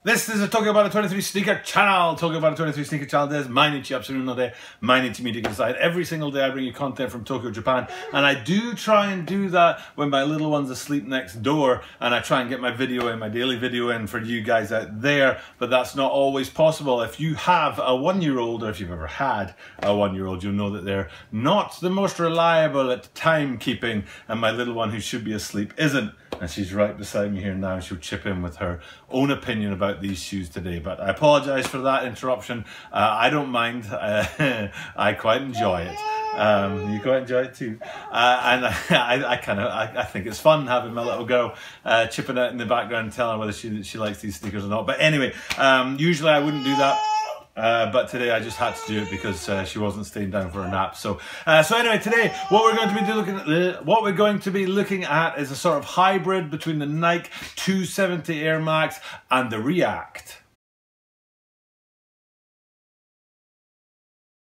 This is a Tokyo Butter 23 sneaker channel. Tokyo Butter 23 sneaker channelです。毎日アップするので、毎日見てください。Every single day I bring you content from Tokyo, Japan. And I do try and do that when my little one's asleep next door. And I try and get my video in, my daily video in for you guys out there. But that's not always possible. If you have a 1-year-old, or if you've ever had a 1-year-old, you'll know that they're not the most reliable at timekeeping. And my little one who should be asleep isn't. And she's right beside me here now. She'll chip in with her own opinion about these shoes today. But I apologize for that interruption. I don't mind. I quite enjoy it. You quite enjoy it too. And I think it's fun having my little girl chipping out in the background, telling her whether she likes these sneakers or not. But anyway, usually I wouldn't do that. But today I just had to do it because she wasn't staying down for a nap. So anyway, today what we're going to be looking at is a sort of hybrid between the Nike 270 Air Max and the React.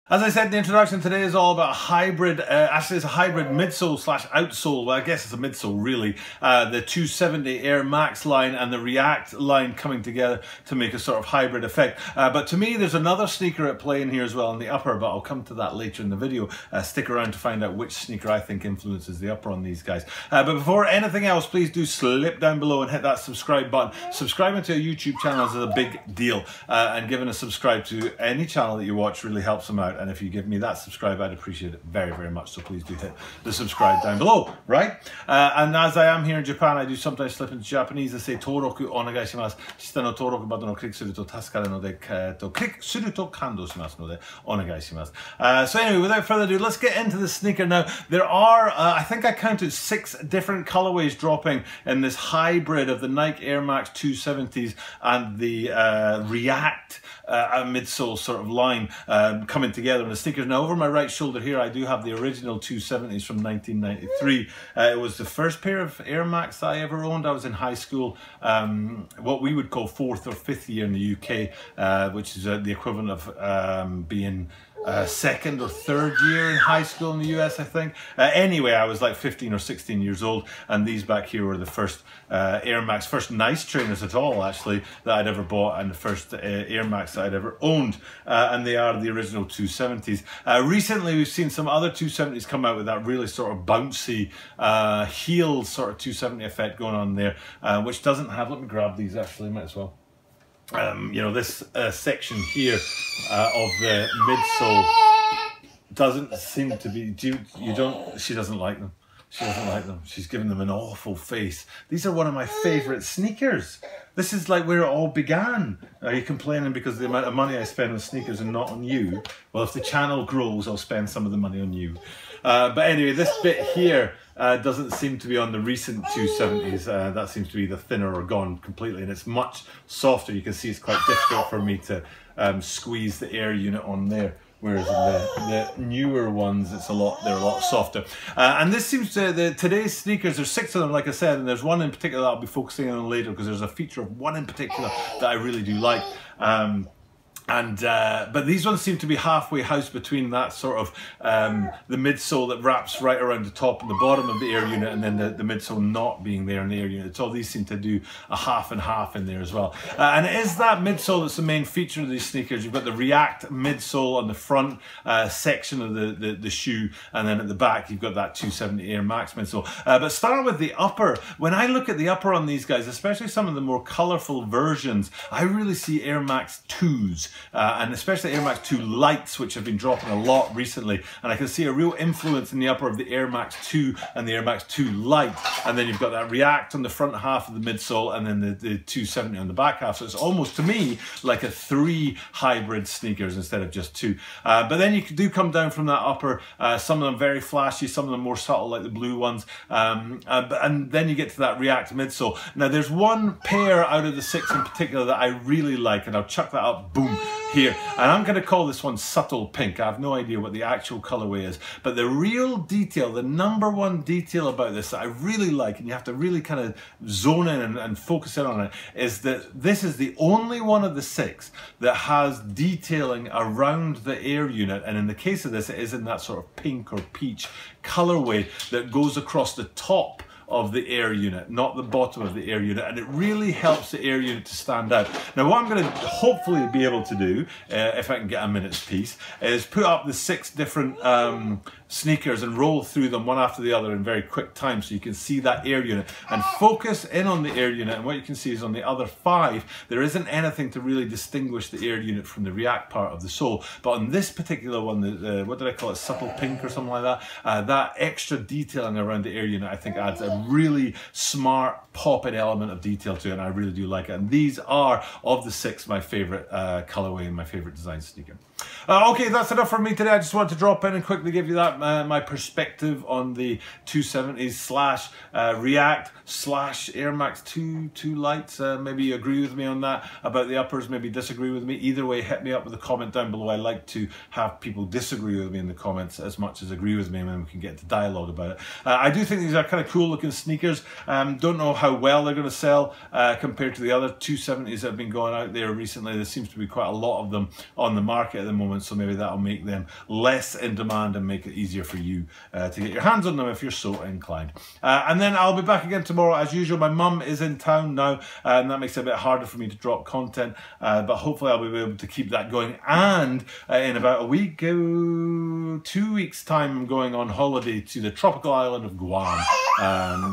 As I said in the introduction, today is all about a hybrid, actually it's a hybrid midsole slash outsole, well I guess it's a midsole really, the 270 Air Max line and the React line coming together to make a sort of hybrid effect. But to me there's another sneaker at play in here as well in the upper, but I'll come to that later in the video. Stick around to find out which sneaker I think influences the upper on these guys. But before anything else, please do slip down below and hit that subscribe button. Subscribing to a YouTube channel is a big deal, and giving a subscribe to any channel that you watch really helps them out. And if you give me that subscribe, I'd appreciate it very, very much. So please do hit the subscribe down below, right? And as I am here in Japan, I do sometimes slip into Japanese. I say Toroku onegaishimasu. Shita no toroku buttonをクリックすると助かるので、クリックすると感動しますので、お願いします。So anyway, without further ado, let's get into the sneaker now. There are, I think I counted 6 different colorways dropping in this hybrid of the Nike Air Max 270s and the React midsole sort of line coming together in the sneakers. Now over my right shoulder here I do have the original 270s from 1993. It was the first pair of Air Max that I ever owned. I was in high school, what we would call 4th or 5th year in the UK, which is the equivalent of being 2nd or 3rd year in high school in the US, I think. Anyway, I was like 15 or 16 years old, and these back here were the first Air Max, first nice trainers at all actually that I'd ever bought, and the first Air Max that I'd ever owned, and they are the original 270s. Recently we've seen some other 270s come out with that really sort of bouncy heel sort of 270 effect going on there, which doesn't have, let me grab these actually, might as well. You know, this section here of the midsole doesn't seem to be, she doesn't like them. She doesn't like them. She's giving them an awful face. These are one of my favourite sneakers. This is like where it all began. Are you complaining because of the amount of money I spend on sneakers and not on you? Well, if the channel grows, I'll spend some of the money on you. But anyway, this bit here doesn't seem to be on the recent 270s. That seems to be the thinner or gone completely, and it's much softer. You can see it's quite difficult for me to squeeze the air unit on there. Whereas in the newer ones, they're a lot softer. And this seems to, today's sneakers, there's 6 of them, like I said, and there's one in particular that I'll be focusing on later because there's a feature of one in particular that I really do like. But these ones seem to be halfway house between that sort of the midsole that wraps right around the top and the bottom of the air unit, and then the midsole not being there in the air unit. So these seem to do a half and half in there as well. And it is that midsole that's the main feature of these sneakers. You've got the React midsole on the front section of the shoe, and then at the back you've got that 270 Air Max midsole. But starting with the upper, when I look at the upper on these guys, especially some of the more colourful versions, I really see Air Max 2s. And especially Air Max 2 Lights, which have been dropping a lot recently, and I can see a real influence in the upper of the Air Max 2 and the Air Max 2 Lite, and then you've got that React on the front half of the midsole, and then the 270 on the back half. So it's almost to me like a 3 hybrid sneakers instead of just 2. But then you do come down from that upper, some of them very flashy, some of them more subtle like the blue ones, and then you get to that React midsole. Now there's one pair out of the 6 in particular that I really like, and I'll chuck that up, boom, here, and I'm going to call this one subtle pink. I have no idea what the actual colorway is, but the real detail, the #1 detail about this that I really like, and you have to really kind of zone in and focus in on it, is that this is the only one of the 6 that has detailing around the air unit, and in the case of this it is in that sort of pink or peach colorway that goes across the top of the air unit, not the bottom of the air unit, and it really helps the air unit to stand out. Now what I'm going to hopefully be able to do, if I can get a minute's piece, is put up the 6 different sneakers and roll through them one after the other in very quick time so you can see that air unit and focus in on the air unit. And what you can see is on the other 5 there isn't anything to really distinguish the air unit from the React part of the sole, but on this particular one, what did I call it, subtle pink or something like that, that extra detailing around the air unit I think adds a really smart popping element of detail to it, and I really do like it. And these are, of the 6, my favorite colorway and my favorite design sneaker. Okay, that's enough for me today. I just wanted to drop in and quickly give you that my perspective on the 270s slash React slash Air Max 2 lights. Maybe you agree with me on that about the uppers, maybe disagree with me. Either way, hit me up with a comment down below. I like to have people disagree with me in the comments as much as agree with me, and then we can get into dialogue about it. I do think these are kind of cool looking sneakers. Don't know how well they're going to sell compared to the other 270s that have been going out there recently. There seems to be quite a lot of them on the market at the moment, so maybe that'll make them less in demand and make it easier for you to get your hands on them if you're so inclined. And then I'll be back again tomorrow as usual. My mum is in town now, and that makes it a bit harder for me to drop content, but hopefully I'll be able to keep that going. And in about a week, 2 weeks time, I'm going on holiday to the tropical island of Guam.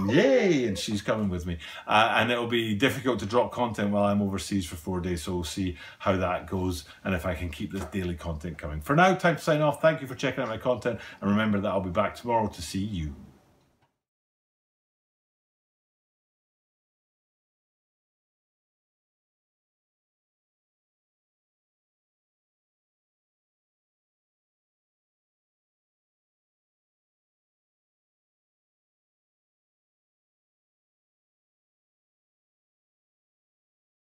Yay! And she's coming with me, and it'll be difficult to drop content while I'm overseas for 4 days, so we'll see how that goes and if I can keep this daily content coming. For now, time to sign off. Thank you for checking out my content, and remember that I'll be back tomorrow to see you.